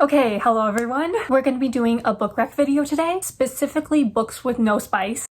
Okay, hello everyone. We're going to be doing a book rec video today, specifically books with no spice.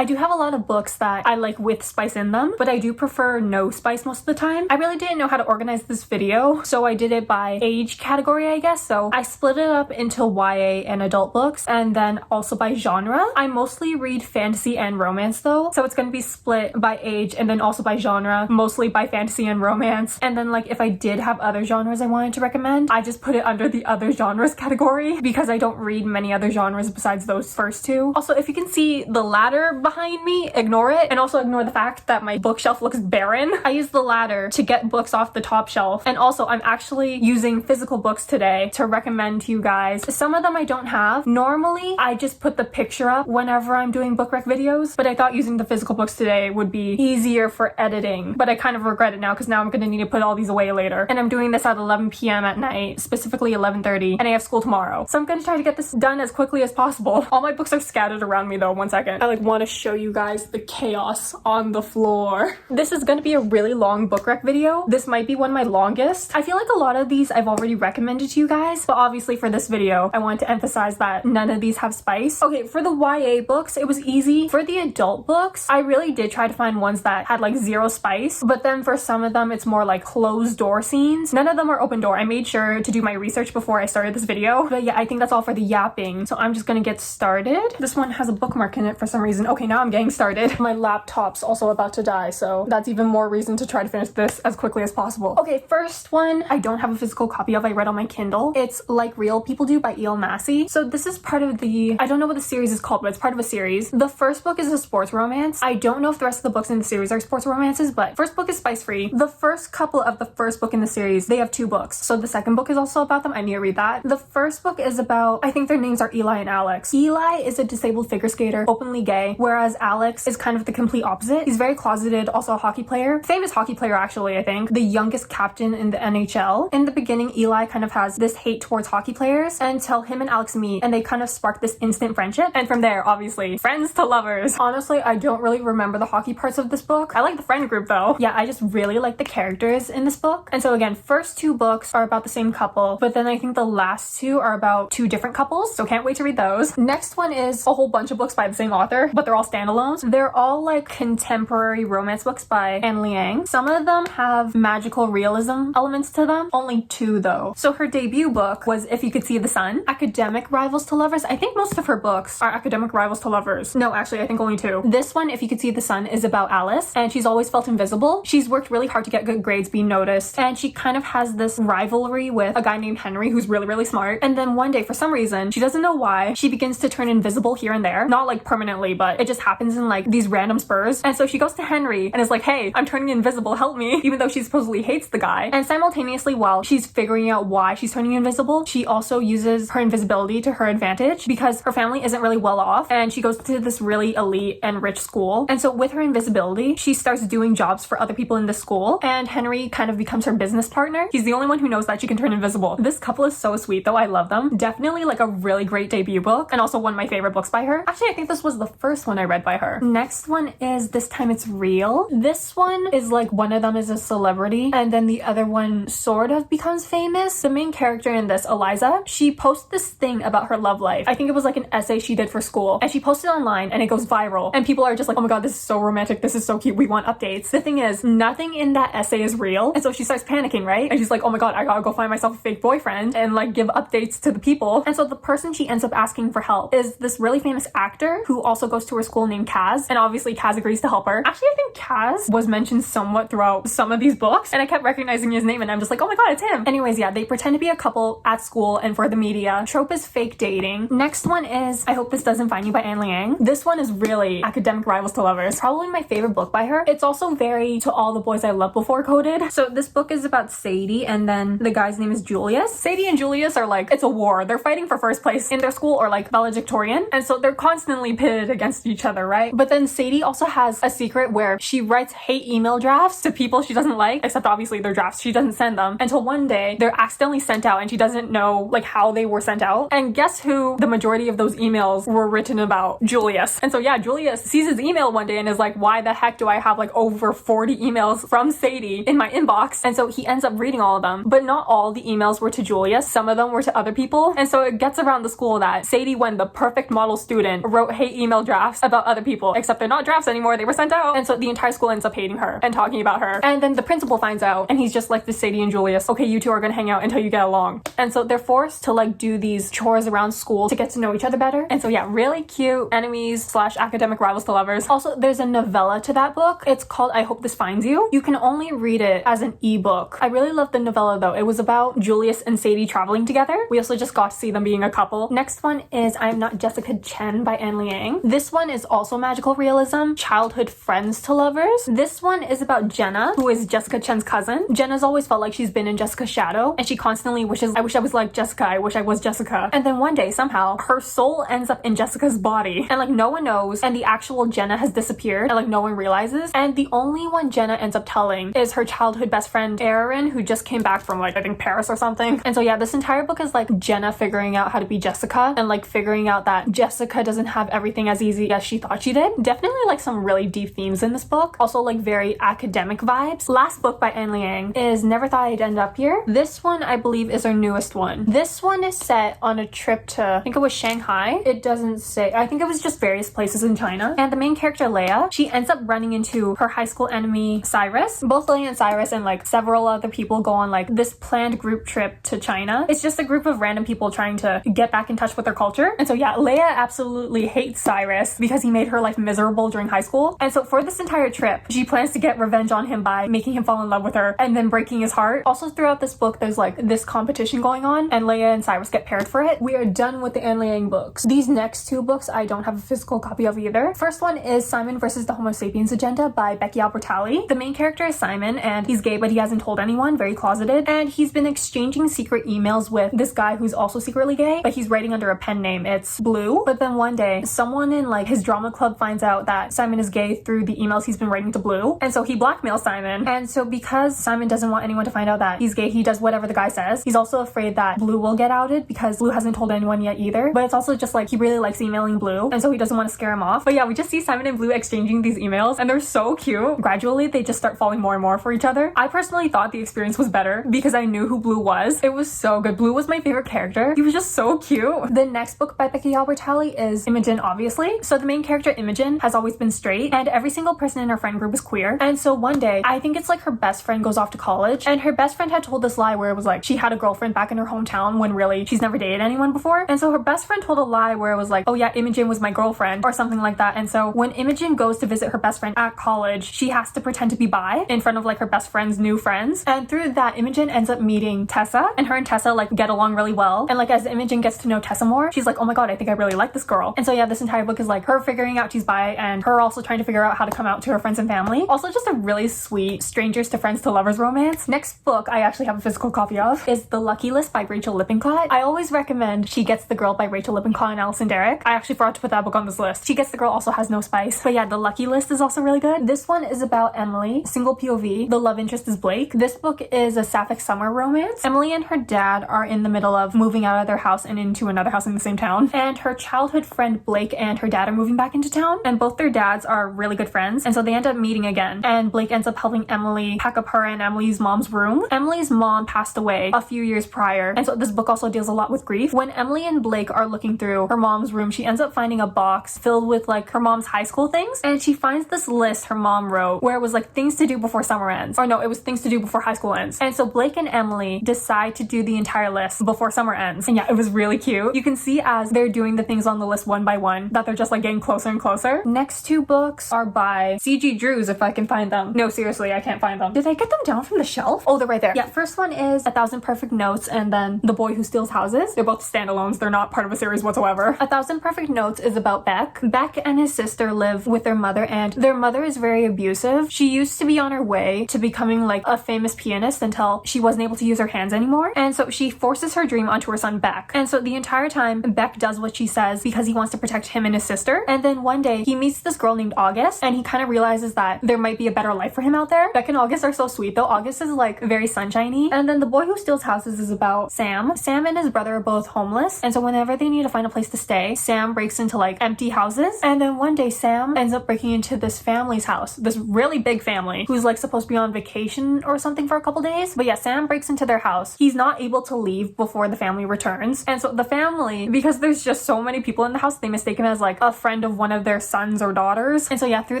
I do have a lot of books that I like with spice in them, but I do prefer no spice most of the time. I really didn't know how to organize this video, so I did it by age category, I guess. So I split it up into YA and adult books, and then also by genre. I mostly read fantasy and romance though, so it's going to be split by age and then also by genre, mostly by fantasy and romance. And then like if I did have other genres I wanted to recommend, I just put it under the other genres category because I don't read many other genres besides those first two. Also, if you can see the ladder behind me, ignore it, and also ignore the fact that my bookshelf looks barren. I use the ladder to get books off the top shelf, and also I'm actually using physical books today to recommend to you guys. Some of them I don't have. Normally I just put the picture up whenever I'm doing book rec videos, but I thought using the physical books today would be easier for editing, but I kind of regret it now because now I'm gonna need to put all these away later, and I'm doing this at 11 p.m. at night, specifically 11:30, and I have school tomorrow, so I'm gonna try to get this done as quickly as possible. All my books are scattered around me though. One second, I want to show you guys the chaos on the floor. This is gonna be a really long book rec video. This might be one of my longest. I feel like a lot of these I've already recommended to you guys, but obviously for this video I wanted to emphasize that none of these have spice. Okay, for the YA books it was easy. For the adult books I really did try to find ones that had like zero spice, but then for some of them it's more like closed door scenes. None of them are open door. I made sure to do my research before I started this video, but yeah, I think that's all for the yapping, so I'm just gonna get started. This one has a bookmark in it for some reason. Okay, now I'm getting started. My laptop's also about to die, so that's even more reason to try to finish this as quickly as possible. Okay, first one I don't have a physical copy of. I read on my Kindle. It's Like Real People Do by E.L. Massey. So this is part of the, I don't know what the series is called, but it's part of a series. The first book is a sports romance. I don't know if the rest of the books in the series are sports romances, but first book is spice free. The first couple of the first book in the series, they have two books. So the second book is also about them. I need to read that. The first book is about, I think their names are Eli and Alex. Eli is a disabled figure skater, openly gay, whereas Alex is kind of the complete opposite. He's very closeted, also a hockey player. Famous hockey player actually, I think. The youngest captain in the NHL. In the beginning, Eli kind of has this hate towards hockey players until him and Alex meet and they kind of spark this instant friendship. And from there, obviously, friends to lovers. Honestly, I don't really remember the hockey parts of this book. I like the friend group though. Yeah, I just really like the characters in this book. And so again, first two books are about the same couple, but then I think the last two are about two different couples. So can't wait to read those. Next one is a whole bunch of books by the same author, but they're all standalones. They're all like contemporary romance books by Anne Liang. Some of them have magical realism elements to them. Only two though. So her debut book was If You Could See the Sun. Academic rivals to lovers. I think most of her books are academic rivals to lovers. No, actually I think only two. This one, If You Could See the Sun, is about Alice, and she's always felt invisible. She's worked really hard to get good grades, be noticed, and she kind of has this rivalry with a guy named Henry who's really, really smart. And then one day, for some reason, she doesn't know why, she begins to turn invisible here and there. Not like permanently, but it just happens in like these random spurs. And so she goes to Henry and is like, hey, I'm turning invisible, help me, even though she supposedly hates the guy. And simultaneously, while she's figuring out why she's turning invisible, she also uses her invisibility to her advantage because her family isn't really well off, and she goes to this really elite and rich school. And so with her invisibility, she starts doing jobs for other people in the school, and Henry kind of becomes her business partner. He's the only one who knows that she can turn invisible. This couple is so sweet though. I love them. Definitely like a really great debut book, and also one of my favorite books by her. Actually, I think this was the first one I read by her. Next one is This Time It's Real. This one is like one of them is a celebrity and then the other one sort of becomes famous. The main character in this, Eliza, she posts this thing about her love life. I think it was like an essay she did for school, and she posted online and it goes viral, and people are just like, oh my god, this is so romantic, this is so cute, we want updates. The thing is, nothing in that essay is real, and so she starts panicking, right? And she's like, oh my god, I gotta go find myself a fake boyfriend and like give updates to the people. And so the person she ends up asking for help is this really famous actor who also goes to her school named Kaz, and obviously Kaz agrees to help her. Actually, I think Kaz was mentioned somewhat throughout some of these books, and I kept recognizing his name and I'm just like, oh my god, it's him. Anyways, yeah, they pretend to be a couple at school and for the media. Trope is fake dating. Next one is I Hope This Doesn't Find You by Anne Liang. This one is really academic rivals to lovers. Probably my favorite book by her. It's also very To All the Boys I Loved Before coded. So this book is about Sadie, and then the guy's name is Julius. Sadie and Julius are like, it's a war. They're fighting for first place in their school, or like valedictorian, and so they're constantly pitted against each each other, right? But then Sadie also has a secret where she writes hate email drafts to people she doesn't like, except obviously they're drafts. She doesn't send them until one day they're accidentally sent out and she doesn't know like how they were sent out. And guess who the majority of those emails were written about? Julius. And so yeah, Julius sees his email one day and is like, why the heck do I have like over 40 emails from Sadie in my inbox? And so he ends up reading all of them, but not all the emails were to Julius. Some of them were to other people. And so it gets around the school that Sadie, when the perfect model student, wrote hate email drafts about other people, except they're not drafts anymore, they were sent out. And so the entire school ends up hating her and talking about her. And then the principal finds out and he's just like, this Sadie and Julius, okay, you two are gonna hang out until you get along. And so they're forced to like do these chores around school to get to know each other better. And so yeah, really cute enemies slash academic rivals to lovers. Also, there's a novella to that book. It's called I Hope This Finds You. You can only read it as an ebook. I really love the novella though. It was about Julius and Sadie traveling together. We also just got to see them being a couple. Next one is I'm Not Jessica Chen by Anne Liang. This one is also magical realism, childhood friends to lovers. This one is about Jenna, who is Jessica Chen's cousin. Jenna's always felt like she's been in Jessica's shadow and she constantly wishes, I wish I was like Jessica, I wish I was Jessica. And then one day somehow her soul ends up in Jessica's body and like no one knows, and the actual Jenna has disappeared and like no one realizes, and the only one Jenna ends up telling is her childhood best friend Erin, who just came back from like I think Paris or something. And so yeah, this entire book is like Jenna figuring out how to be Jessica and like figuring out that Jessica doesn't have everything as easy as she thought she did. Definitely like some really deep themes in this book, also like very academic vibes. Last book by Anne Liang is Never Thought I'd End Up Here. This one I believe is her newest one. This one is set on a trip to, I think it was Shanghai. It doesn't say, I think it was just various places in China. And the main character Leia, she ends up running into her high school enemy Cyrus. Both Leia and Cyrus and like several other people go on like this planned group trip to China. It's just a group of random people trying to get back in touch with their culture. And so yeah, Leia absolutely hates Cyrus because he made her life miserable during high school. And so for this entire trip, she plans to get revenge on him by making him fall in love with her and then breaking his heart. Also throughout this book, there's like this competition going on and Leia and Cyrus get paired for it. We are done with the Anne Liang books. These next two books I don't have a physical copy of either. First one is Simon versus the Homo Sapiens Agenda by Becky Albertalli. The main character is Simon and he's gay but he hasn't told anyone, very closeted, and he's been exchanging secret emails with this guy who's also secretly gay, but he's writing under a pen name. It's Blue. But then one day someone in like his drama club finds out that Simon is gay through the emails he's been writing to Blue, and so he blackmails Simon. And so because Simon doesn't want anyone to find out that he's gay, he does whatever the guy says. He's also afraid that Blue will get outed because Blue hasn't told anyone yet either, but it's also just like he really likes emailing Blue and so he doesn't want to scare him off. But yeah, we just see Simon and Blue exchanging these emails and they're so cute. Gradually they just start falling more and more for each other. I personally thought the experience was better because I knew who Blue was. It was so good. Blue was my favorite character. He was just so cute. The next book by Becky Albertalli is Imogen, obviously. So the main character Imogen has always been straight and every single person in her friend group is queer. And so one day, I think it's like her best friend goes off to college and her best friend had told this lie where it was like she had a girlfriend back in her hometown when really she's never dated anyone before. And so her best friend told a lie where it was like, oh yeah, Imogen was my girlfriend or something like that. And so when Imogen goes to visit her best friend at college, she has to pretend to be bi in front of like her best friend's new friends. And through that, Imogen ends up meeting Tessa and her and Tessa like get along really well. And like as Imogen gets to know Tessa more, she's like, oh my god, I think I really like this girl. And so yeah, this entire book is like her figuring out she's bi and her also trying to figure out how to come out to her friends and family. Also just a really sweet strangers to friends to lovers romance. Next book I actually have a physical copy of is The Lucky List by Rachel Lippincott. I always recommend She Gets the Girl by Rachel Lippincott and Alison Derrick. I actually forgot to put that book on this list. She Gets the Girl also has no spice. But yeah, The Lucky List is also really good. This one is about Emily, single POV. The love interest is Blake. This book is a sapphic summer romance. Emily and her dad are in the middle of moving out of their house and into another house in the same town. And her childhood friend Blake and her dad are moving back into town. And both their dads are really good friends. And so they end up meeting again. And Blake ends up helping Emily pack up her and Emily's mom's room. Emily's mom passed away a few years prior. And so this book also deals a lot with grief. When Emily and Blake are looking through her mom's room, she ends up finding a box filled with like her mom's high school things. And she finds this list her mom wrote where it was like things to do before summer ends. Or no, it was things to do before high school ends. And so Blake and Emily decide to do the entire list before summer ends. And yeah, it was really cute. You can see as they're doing the things on the list one by one that they're just like getting closer and closer. Next two books are by C.G. Drews, if I can find them. No, seriously, I can't find them. Did I get them down from the shelf? Oh, they're right there. Yeah, first one is 1,000 Perfect Notes and then The Boy Who Steals Houses. They're both standalones. They're not part of a series whatsoever. 1,000 Perfect Notes is about Beck. Beck and his sister live with their mother and their mother is very abusive. She used to be on her way to becoming like a famous pianist until she wasn't able to use her hands anymore. And so she forces her dream onto her son Beck. And so the entire time Beck does what she says because he wants to protect him and his sister. And then one day he meets this girl named August, and he kind of realizes that there might be a better life for him out there. Beck and August are so sweet though. August is like very sunshiny. And then The Boy Who Steals Houses is about Sam. Sam and his brother are both homeless, and so whenever they need to find a place to stay, Sam breaks into like empty houses. And then one day Sam ends up breaking into this family's house, this really big family who's like supposed to be on vacation or something for a couple days. But yeah, Sam breaks into their house. He's not able to leave before the family returns, and so the family, because there's just so many people in the house, they mistake him as like a friend of one of their sons or daughters. And so yeah, through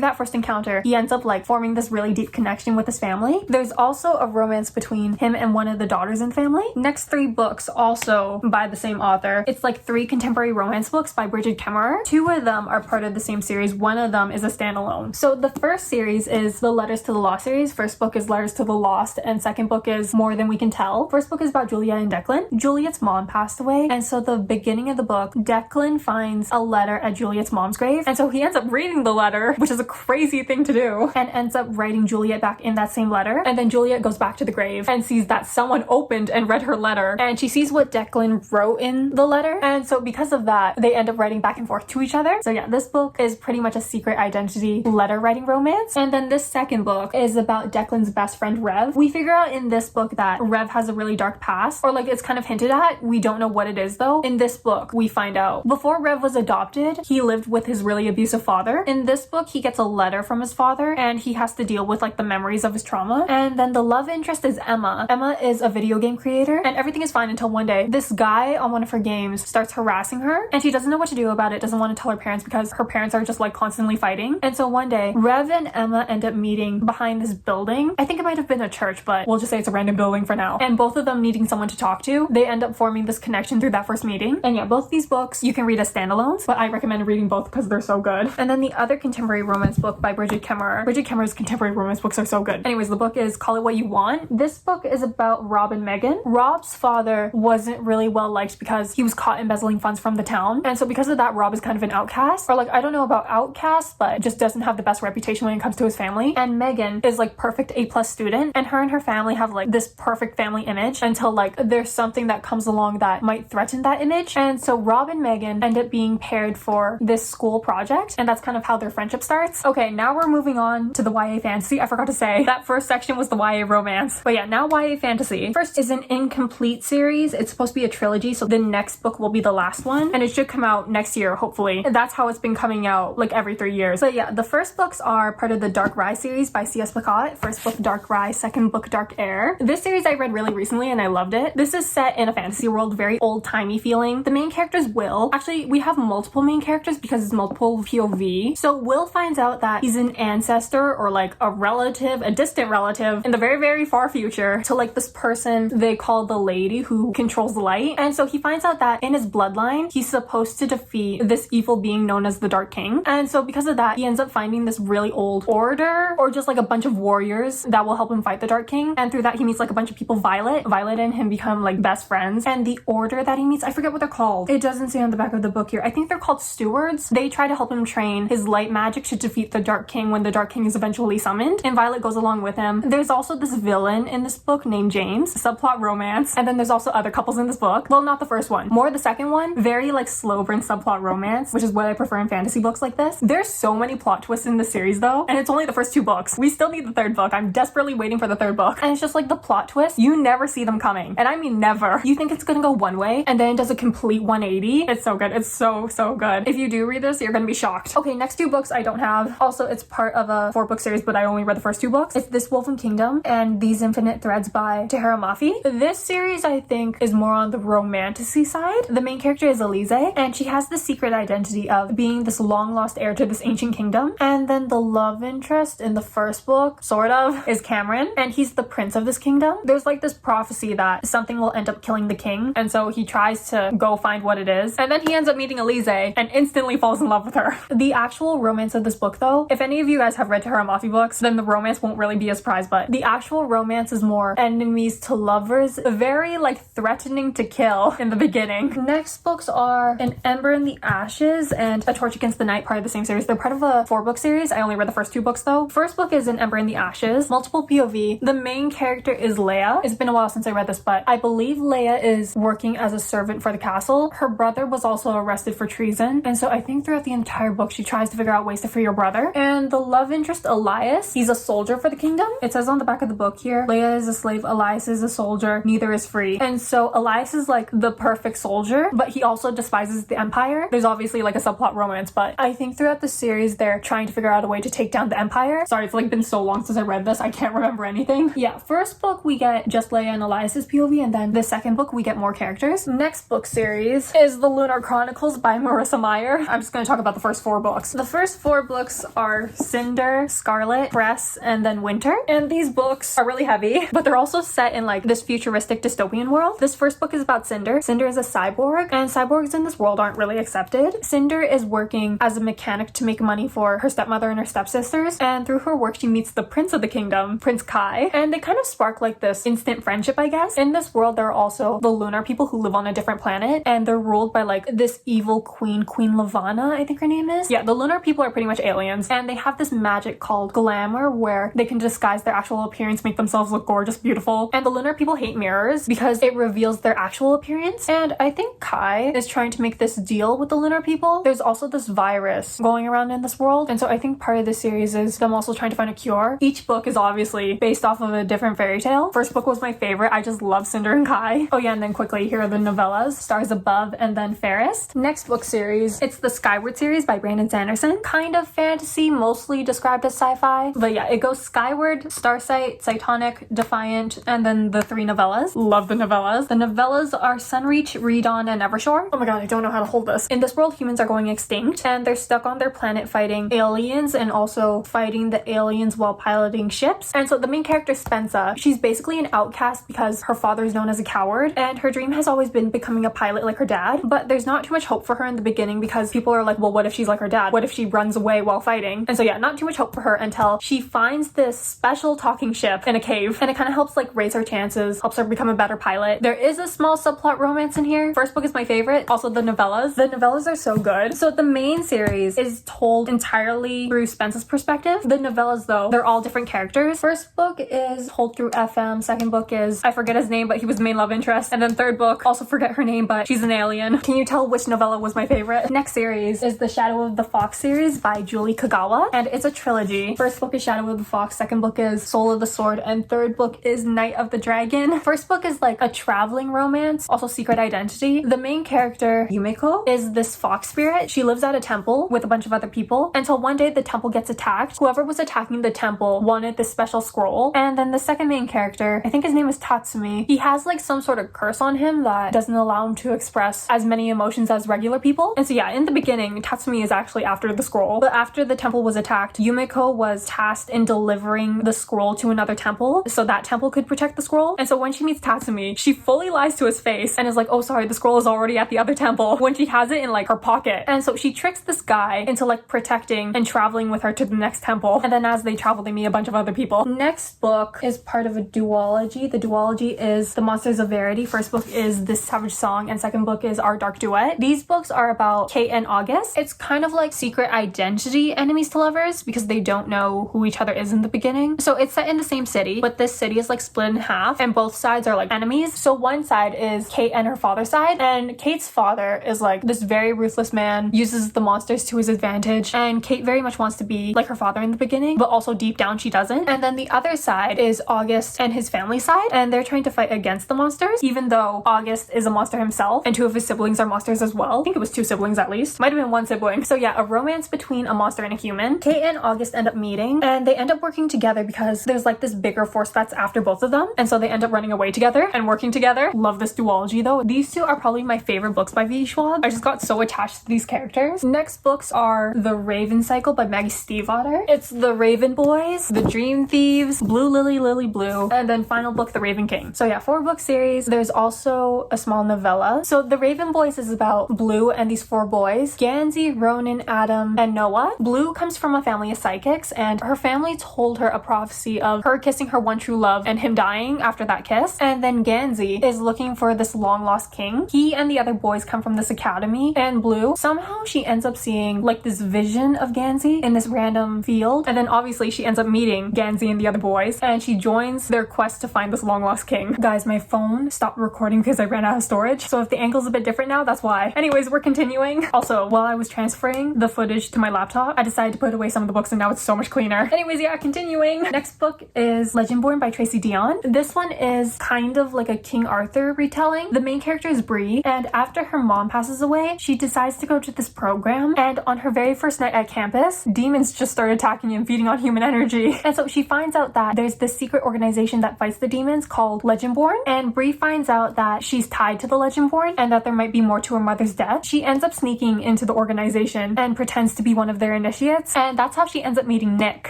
that first encounter, he ends up like forming this really deep connection with his family. There's also a romance between him and one of the daughters in the family. Next 3 books also by the same author. It's like 3 contemporary romance books by Bridget Kemmerer. 2 of them are part of the same series. One of them is a standalone. So the first series is the Letters to the Lost series. First book is Letters to the Lost, and second book is More Than We Can Tell. First book is about Juliet and Declan. Juliet's mom passed away, and so the beginning of the book, Declan finds a letter at Juliet's mom's grave, and so he ends up reading the letter, which is a crazy thing to do, and ends up writing Juliet back in that same letter. And then Juliet goes back to the grave and sees that someone opened and read her letter, and she sees what Declan wrote in the letter, and so because of that, they end up writing back and forth to each other. So yeah, this book is pretty much a secret identity letter writing romance. And then this second book is about Declan's best friend Rev. We figure out in this book that Rev has a really dark past, or like it's kind of hinted at. We don't know what it is though. In this book, we find out before Rev was adopted, he lived with his really abusive father. In this book, he gets a letter from his father, and he has to deal with like the memories of his trauma. And then the love interest is Emma. Emma is a video game creator, and everything is fine until one day this guy on one of her games starts harassing her, and she doesn't know what to do about it, doesn't want to tell her parents because her parents are just like constantly fighting. And so one day, Rev and Emma end up meeting behind this building. I think it might have been a church, but we'll just say it's a random building for now. And both of them needing someone to talk to, they end up forming this connection through that first meeting. And yeah, both these books you can read as standalones, but I recommend reading both because they're so good. And then the other contemporary romance book by Bridget Kemmerer. Bridget Kemmerer's contemporary romance books are so good. Anyways, the book is Call It What You Want. This book is about Rob and Megan. Rob's father wasn't really well liked because he was caught embezzling funds from the town, and so because of that, Rob is kind of an outcast, or like I don't know about outcast, but just doesn't have the best reputation when it comes to his family. And Megan is like perfect A+ student, and her family have like this perfect family image until like there's something that comes along that might threaten that image. And so Rob and Megan end up being paired for this school project, and that's kind of how their friendship starts. Okay, now we're moving on to the YA fantasy. I forgot to say that first section was the YA romance, but yeah, now YA fantasy. First is an incomplete series. It's supposed to be a trilogy, so the next book will be the last one, and it should come out next year, hopefully. And that's how it's been coming out like every 3 years. But yeah, the first books are part of the Dark Rise series by C.S. Pacat. First book Dark Rise, second book Dark Air. This series I read really recently and I loved it. This is set in a fantasy world, very old-timey feeling. The main character is Will. Actually, we have multiple main characters because it's multiple POV. So Will finds out that he's an ancestor, or like a relative, a distant relative in the very, very far future, to like this person they call the Lady who controls the light. And so he finds out that in his bloodline, he's supposed to defeat this evil being known as the Dark King. And so because of that, he ends up finding this really old order, or just like a bunch of warriors that will help him fight the Dark King. And through that, he meets like a bunch of people. Violet and him become like best friends. And the order that he meets, I forget what they're called. It doesn't say on the back of the book here. I think they're called stewards. They try to help him train his light magic to defeat the Dark King when the Dark King is eventually summoned. And Violet goes along with him. There's also this villain in this book named James, subplot romance. And then there's also other couples in this book. Well, not the first one, more the second one. Very like slow burn subplot romance, which is what I prefer in fantasy books like this. There's so many plot twists in the series though, and it's only the first 2 books. We still need the third book. I'm desperately waiting for the third book. And it's just like the plot twist, you never see them coming. And I mean never. You think it's gonna go one way and then it does a complete 180. It's so good. It's so good. If you do read this, you're gonna be shocked. Okay, next 2 books I don't have. Also, it's part of a 4-book series, but I only read the first 2 books. It's This Woven Kingdom and These Infinite Threads by Tahereh Mafi. This series I think is more on the romantasy side. The main character is Elise, and she has the secret identity of being this long lost heir to this ancient kingdom. And then the love interest in the first book, sort of, is Cameron, and he's the prince of this kingdom. There's like this prophecy that something will end up killing the king, and so he tries to go find what it is, and then he ends up meeting Elise and instantly falls in love with her. The actual romance of this book though, if any of you guys have read Tahereh Mafi books, then the romance won't really be a surprise, but the actual romance is more enemies to lovers, very like threatening to kill in the beginning. Next books are An Ember in the Ashes and A Torch Against the Night, part of the same series. They're part of a 4-book series. I only read the first 2 books though. First book is An Ember in the Ashes, multiple POV. The main character is Leia. It's been a while since I read this, but I believe Leia is working as a servant for the castle. Her brother was also arrested for treason, and so I think throughout the entire book she tries to figure out ways to free her brother. And the love interest Elias, he's a soldier for the kingdom. It says on the back of the book here, Leia is a slave, Elias is a soldier, neither is free. And so Elias is like the perfect soldier, but he also despises the Empire. There's obviously like a subplot romance, but I think throughout the series they're trying to figure out a way to take down the Empire. Sorry, it's like been so long since I read this, I can't remember anything. Yeah, first book we get just Leia and Elias's POV, and then the second book we get more characters. Next book series is The Lunar Chronicles by Marissa Meyer. I'm just gonna talk about the first 4 books. The first 4 books are Cinder, Scarlet, Cress, and then Winter. And these books are really heavy, but they're also set in like this futuristic dystopian world. This first book is about Cinder. Cinder is a cyborg, and cyborgs in this world aren't really accepted. Cinder is working as a mechanic to make money for her stepmother and her stepsisters, and through her work she meets the prince of the kingdom, Prince Kai, and they kind of spark like this instant friendship, I guess. In this world there are also the lunar people who live on a different planet, and they're ruled by like this evil queen, Queen Levana, I think her name is. Yeah, the lunar people are pretty much aliens, and they have this magic called glamour where they can disguise their actual appearance, make themselves look gorgeous, beautiful. And the lunar people hate mirrors because it reveals their actual appearance. And I think Kai is trying to make this deal with the lunar people. There's also this virus going around in this world, and so I think part of the series is them also trying to find a cure. Each book is obviously based off of a different fairy tale. First book was my favorite. I just love Cinder and Kai. Oh yeah, and then quickly, here are the novellas, Stars Above and then Fairest. Next book series, it's the Skyward series by Brandon Sanderson. Kind of fantasy, mostly described as sci-fi, but yeah, it goes Skyward, Starsight, Cytonic, Defiant, and then the 3 novellas. Love the novellas. The novellas are Sunreach, Redon, and Evershore. Oh my god, I don't know how to hold this. In this world, humans are going extinct, and they're stuck on their planet fighting aliens and also fighting the aliens while piloting ships. And so the main character, Spensa, she's basically an outcast because her father is known as a coward, and her dream has always been becoming a pilot like her dad, but there's not too much hope for her in the beginning because people are like, well, what if she's like her dad? What if she runs away while fighting? And so yeah, not too much hope for her until she finds this special talking ship in a cave, and it kind of helps like raise her chances, helps her become a better pilot. There is a small subplot romance in here. First book is my favorite. Also the novellas. The novellas are so good. So the main series is told entirely through Spensa's perspective. The novellas though, they're all different characters. First book is told through FM. Second book is, I forget his name, but he was the main love interest. And then third book, also forget her name, but she's an alien. Can you tell which novella was my favorite? Next series is the Shadow of the Fox series by Julie Kagawa, and it's a trilogy. First book is Shadow of the Fox, second book is Soul of the Sword, and third book is Night of the Dragon. First book is like a traveling romance, also secret identity. The main character, Yumeko, is this fox spirit. She lives at a temple with a bunch of other people until one day the temple gets attacked. Whoever was attacking the temple wanted this special scroll. And then the second main character, I think his name is Tatsumi, he has like some sort of curse on him that doesn't allow him to express as many emotions as regular people. And so yeah, in the beginning, Tatsumi is actually after the scroll, but after the temple was attacked, Yumeko was tasked in delivering the scroll to another temple so that temple could protect the scroll. And so when she meets Tatsumi, she fully lies to his face and is like, oh sorry, the scroll is already at the other temple, when she has it in like her pocket. And so she tricks this guy into like protecting and traveling with her to the next temple, and then as they travel they meet a bunch of other people. Next book is part of a duology. The duology is The Monsters of Verity. First book is This Savage Song, and second book is Our Dark Duet. These books are about Kate and August. It's kind of like secret identity, enemies to lovers, because they don't know who each other is in the beginning. So it's set in the same city, but this city is like split in half and both sides are like enemies. So one side is Kate and her father's side, and Kate's father is like this very ruthless man, uses the monsters to his advantage, and Kate very much wants to be like her father in the beginning, but also deep down she doesn't. And then the other side is August and his family side, and they're trying to fight against the monsters, even though August is a monster himself and 2 of his siblings are monsters as well. I think it was 2 siblings at least, might have been 1 sibling. So yeah, a romance between a monster and a human. Kate and August end up meeting, and they end up working together because there's like this bigger force that's after both of them, and so they end up running away together and working together. Love this duology though. These 2 are probably my favorite books by V. Schwab. I just got so attached to these characters. Next books are The Raven Cycle by Maggie Stiefvater. It's The Raven Boys, The Dream Thieves, Blue Lily, Lily Blue, and then final book, The Raven King. So yeah, 4 book series. There's also a small novella. So The Raven Boys is about Blue and these 4 boys, Gansey, Ronan, Adam, and Noah. Blue comes from a family of psychics, and her family told her a prophecy of her kissing her one true love and him dying after that kiss. And then Gansey is looking for this long lost king. He and the other boys come from this academy, and Blue, somehow she ends up seeing like this vision of Gansey in this random field, and then obviously she ends up meeting Gansey and the other boys, and she joins their quest to find this long lost king. Guys, my phone stopped recording because I ran out of storage, so if the angle's a bit different now, that's why. Anyways, we're continuing. Also, Also, while I was transferring the footage to my laptop, I decided to put away some of the books and now it's so much cleaner. Anyways, yeah, continuing. Next book is Legendborn by Tracy Deonn. This one is kind of like a King Arthur retelling. The main character is Bree, and after her mom passes away, she decides to go to this program, and on her very first night at campus, demons just start attacking and feeding on human energy. And so she finds out that there's this secret organization that fights the demons called Legendborn, and Bree finds out that she's tied to the Legendborn and that there might be more to her mother's death. She ends up sneaking into the organization and pretends to be one of their initiates, and that's how she ends up meeting Nick,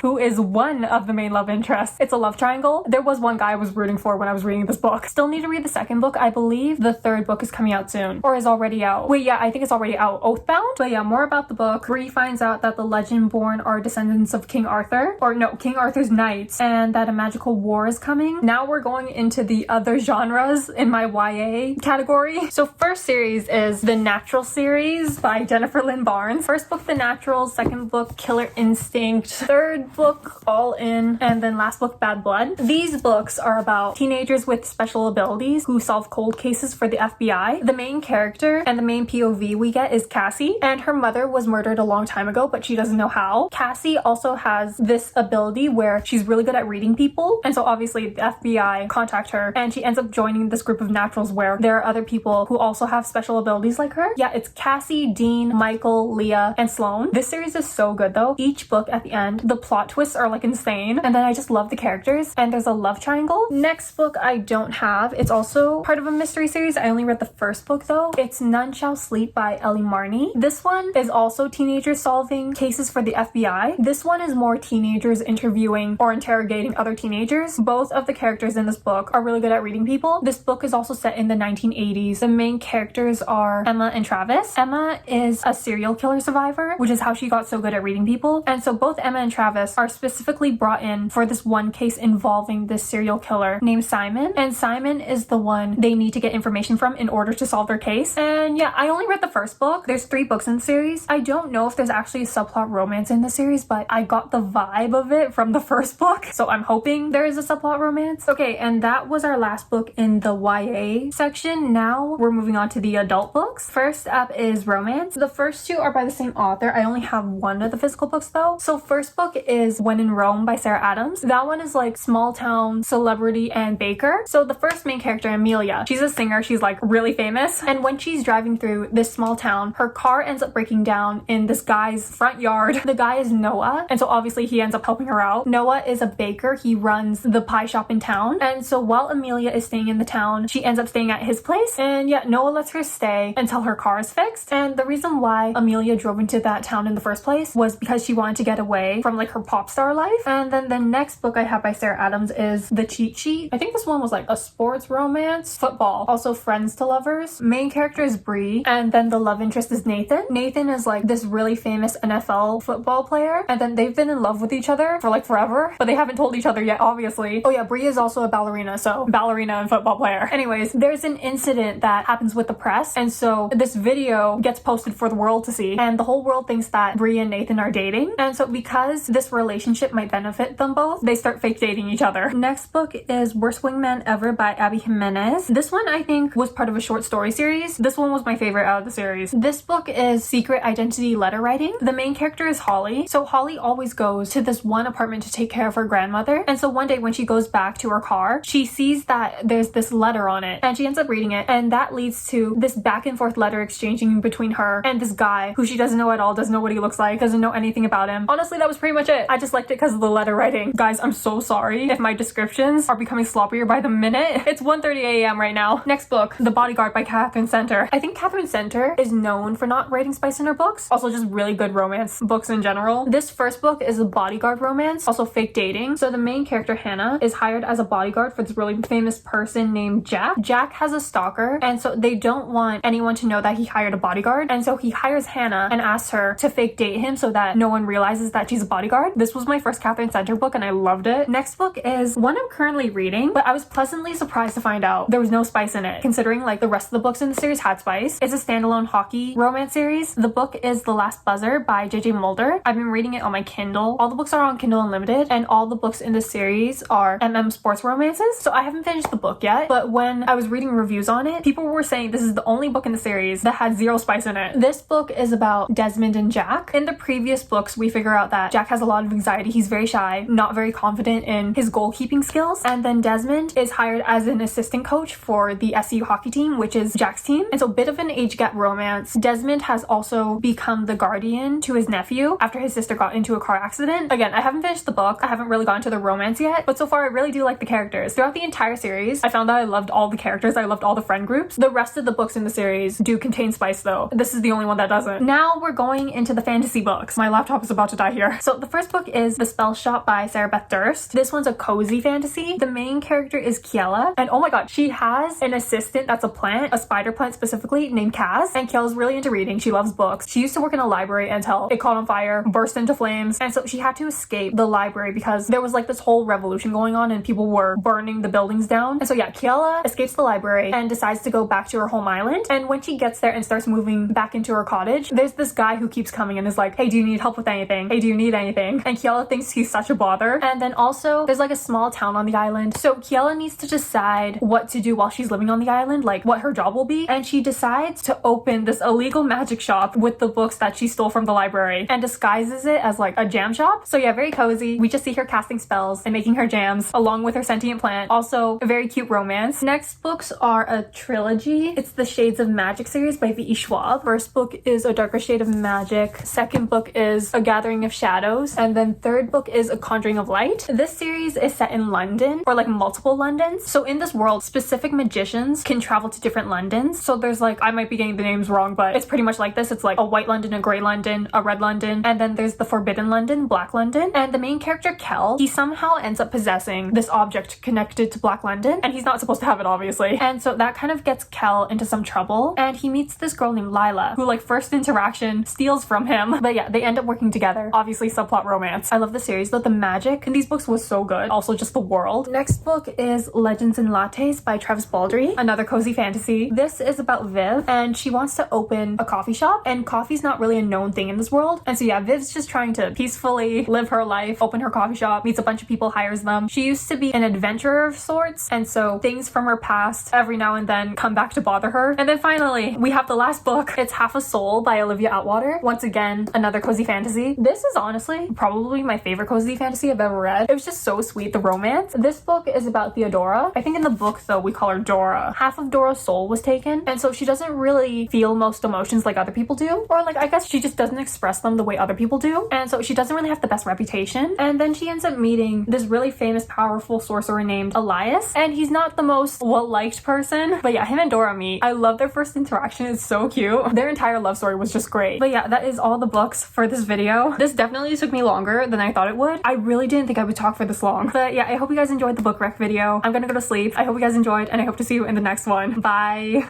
who is one of the main love interests. It's a love triangle. There was one guy I was rooting for when I was reading this book. Still need to read the second book. I believe the third book is coming out soon, or is already out. Wait, yeah, I think it's already out. Oathbound? But yeah, more about the book. Bree finds out that the Legendborn are descendants of King Arthur, or no, King Arthur's knights, and that a magical war is coming. Now we're going into the other genres in my YA category. So first series is The Natural series by Jennifer Lynn Barnes. First book, The Natural. Second book, Killer Instinct. Third book, All In. And then last book, Bad Blood. These books are about teenagers with special abilities who solve cold cases for the FBI. The main character and the main POV we get is Cassie, and her mother was murdered a long time ago, but she doesn't know how. Cassie also has this ability where she's really good at reading people, and so obviously the FBI contact her, and she ends up joining this group of naturals where there are other people who also have special abilities like her. Yeah, it's Cassie, Dean, Michael, Leah, and Sloane. This series is so good though. Each book at the end, the plot twists are like insane, and then I just love the characters, and there's a love triangle. Next book I don't have. It's also part of a mystery series. I only read the first book though. It's None Shall Sleep by Ellie Marney. This one is also teenagers solving cases for the FBI. This one is more teenagers interviewing or interrogating other teenagers. Both of the characters in this book are really good at reading people. This book is also set in the 1980s. The main characters are Emma and Travis. Emma is a serial killer survivor, which is how she got so good at reading people. And so both Emma and Travis are specifically brought in for this one case involving this serial killer named Simon. And Simon is the one they need to get information from in order to solve their case. And yeah, I only read the first book. There's 3 books in the series. I don't know if there's actually a subplot romance in the series, but I got the vibe of it from the first book, so I'm hoping there is a subplot romance. Okay, and that was our last book in the YA section. Now we're moving on to the adult books. First up is romance. The first 2 are by the same author. I only have one of the physical books though. So first book is When in Rome by Sarah Adams. That one is like small town celebrity and baker. So the first main character, Amelia, she's a singer. She's like really famous, and when she's driving through this small town, her car ends up breaking down in this guy's front yard. The guy is Noah, and so obviously he ends up helping her out. Noah is a baker. He runs the pie shop in town, and so while Amelia is staying in the town, she ends up staying at his place, and yeah, Noah lets her stay until her car is fixed. And the reason why Amelia drove into that town in the first place was because she wanted to get away from like her pop star life. And then the next book I have by Sarah Adams is The Cheat Sheet. I think this one was like a sports romance, football, also friends to lovers. Main character is Bree, and then the love interest is Nathan. Nathan is like this really famous NFL football player, and then they've been in love with each other for like forever, but they haven't told each other yet, obviously. Oh yeah, Bree is also a ballerina, so ballerina and football player. Anyways, there's an incident that happens with the press, and so this video gets posted for the world to see, and the whole world thinks that Bree and Nathan are dating, and so because this relationship might benefit them both, they start fake dating each other. Next book is Worst Wingman Ever by Abby Jimenez. This one I think was part of a short story series. This one was my favorite out of the series. This book is Secret Identity Letter Writing. The main character is Holly. So Holly always goes to this one apartment to take care of her grandmother, and so one day when she goes back to her car, she sees that there's this letter on it, and she ends up reading it, and that leads to this back and forth letter exchanging between her and this guy who she doesn't know at all, doesn't know what he looks like, doesn't know anything about him. Honestly, that was pretty much it. I just liked it because of the letter writing. Guys, I'm so sorry if my descriptions are becoming sloppier by the minute. It's 1:30 a.m. right now. Next book, The Bodyguard by Catherine Center. I think Catherine Center is known for not writing spice in her books, also just really good romance books in general. This first book is a bodyguard romance, also fake dating. So the main character, Hannah, is hired as a bodyguard for this really famous person named Jack. Jack has a stalker, and so they don't want anyone to know that he hired a bodyguard, and so he hires Hannah and asks her to fake date him so that no one realizes that she's a bodyguard. This was my first Catherine Center book, and I loved it. Next book is one I'm currently reading, but I was pleasantly surprised to find out there was no spice in it, considering like the rest of the books in the series had spice. It's a standalone hockey romance series. The book is The Last Buzzer by JJ Mulder. I've been reading it on my Kindle. All the books are on Kindle Unlimited, and all the books in this series are sports romances. So I haven't finished the book yet, but when I was reading reviews on it, people were saying this is the only book in the series that had zero spice in it. This book is about Desmond and Jack. In the previous books, we figure out that Jack has a lot of anxiety. He's very shy, not very confident in his goalkeeping skills. And then Desmond is hired as an assistant coach for the SCU hockey team, which is Jack's team. And so a bit of an age gap romance. Desmond has also become the guardian to his nephew after his sister got into a car accident. Again, I haven't finished the book. I haven't really gotten to the romance yet, but so far I really do like the characters. Throughout the entire series, I found that I loved all the characters. I loved all the friend groups. The rest of the books in the series do contain spice though. This is the only one that doesn't. Now we're going into the fantasy books. My laptop is about to die here. So the first book is The Spell Shop by Sarah Beth Durst. This one's a cozy fantasy. The main character is Kiela, and oh my god, she has an assistant that's a plant, a spider plant specifically, named Kaz. And Kiela's really into reading. She loves books. She used to work in a library until it caught on fire, burst into flames, and so she had to escape the library because there was like this whole revolution going on and people were burning the buildings down. And so yeah, Kiela escapes the library and decides to go back to her home island. And when she gets there and starts moving back into her cottage, there's this guy who keeps coming and is like, hey, do you need help with anything? Hey, do you need anything? And Kiela thinks he's such a bother. And then also there's like a small town on the island, so Kiela needs to decide what to do while she's living on the island, like what her job will be. And she decides to open this illegal magic shop with the books that she stole from the library and disguises it as like a jam shop. So yeah, very cozy. We just see her casting spells and making her jams along with her sentient plant. Also a very cute romance. Next books are a trilogy. It's the Shades of Magic series by V.E. Schwab. First book is A Darker Shade of Magic. Second book is A Gathering of Shadows. And then third book is A Conjuring of Light. This series is set in London, or like multiple Londons. So in this world, specific magicians can travel to different Londons. So there's like, I might be getting the names wrong, but it's pretty much like this. It's like a white London, a gray London, a red London, and then there's the Forbidden London, Black London. And the main character, Kel, he somehow ends up possessing this object connected to Black London, and he's not supposed to have it, obviously. And so that kind of gets Kel into some trouble, and he meets this girl named Lila, who like first interaction steals from him. But yeah, they end up working together. Obviously subplot romance. I love the series though. The magic in these books was so good. Also just the world. Next book is Legends and Lattes by Travis Baldree. Another cozy fantasy. This is about Viv, and she wants to open a coffee shop, and coffee's not really a known thing in this world. And so yeah, Viv's just trying to peacefully live her life, open her coffee shop, meets a bunch of people, hires them. She used to be an adventurer of sorts, and so things from her past every now and then come back to bother her. And then finally, we have the last book. It's Half a Soul by Olivia Atwater. Once again, another cozy fantasy. This is honestly probably my favorite cozy fantasy I've ever read. It was just so sweet, the romance. This book is about Theodora. I think in the book though, we call her Dora. Half of Dora's soul was taken, and so she doesn't really feel most emotions like other people do, or like I guess she just doesn't express them the way other people do, and so she doesn't really have the best reputation. And then she ends up meeting this really famous, powerful sorcerer named Elias, and he's not the most well-liked person, but yeah, him and Dora meet. I love their first interaction. It's so cute. Their entire love story was just great. But yeah, that is all the books for this video. This definitely took me longer than I thought it would. I really didn't think I would talk for this long. But yeah, I hope you guys enjoyed the book rec video. I'm gonna go to sleep. I hope you guys enjoyed, and I hope to see you in the next one. Bye!